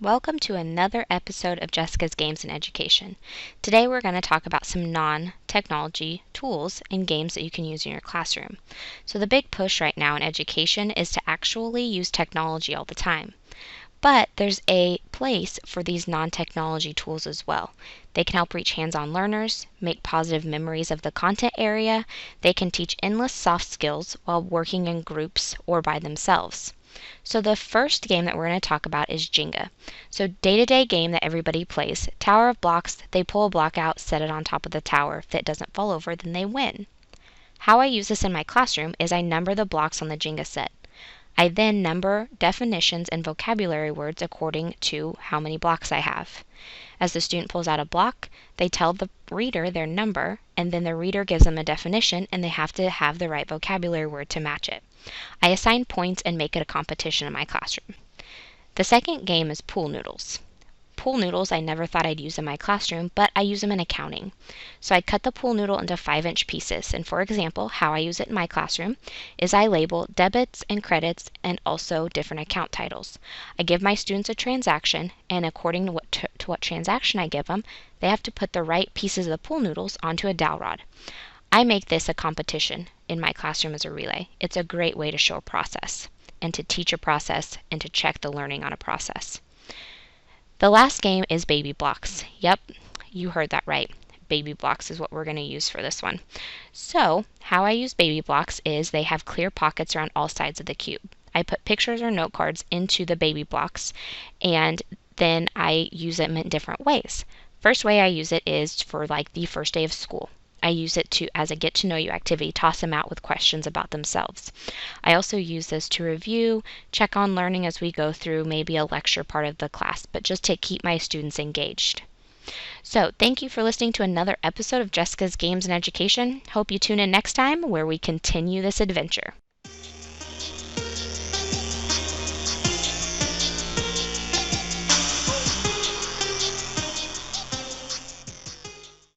welcome to another episode of Jessica's Games in Education. Today we're going to talk about some non-technology tools and games that you can use in your classroom. So the big push right now in education is to actually use technology all the time. But there's a place for these non-technology tools as well. They can help reach hands-on learners, make positive memories of the content area. They can teach endless soft skills while working in groups or by themselves. So the first game that we're going to talk about is Jenga. So day-to-day game that everybody plays. Tower of blocks, they pull a block out, set it on top of the tower. If it doesn't fall over, then they win. How I use this in my classroom is I number the blocks on the Jenga set. I then number definitions and vocabulary words according to how many blocks I have. As the student pulls out a block, they tell the reader their number, and then the reader gives them a definition, and they have to have the right vocabulary word to match it. I assign points and make it a competition in my classroom. The second game is pool noodles. Pool noodles I never thought I'd use in my classroom, but I use them in accounting. So I cut the pool noodle into 5-inch pieces, and for example, how I use it in my classroom is I label debits and credits and also different account titles. I give my students a transaction, and according to what transaction I give them, they have to put the right pieces of the pool noodles onto a dowel rod. I make this a competition in my classroom as a relay. It's a great way to show a process, and to teach a process, and to check the learning on a process. The last game is baby blocks. Yep, you heard that right. Baby blocks is what we're going to use for this one. So, how I use baby blocks is they have clear pockets around all sides of the cube. I put pictures or note cards into the baby blocks, and then I use them in different ways. First way I use it is for like the first day of school. I use it as a get-to-know-you activity, toss them out with questions about themselves. I also use this to review, check on learning as we go through maybe a lecture part of the class, but just to keep my students engaged. So, thank you for listening to another episode of Jessica's Games in Education. Hope you tune in next time where we continue this adventure.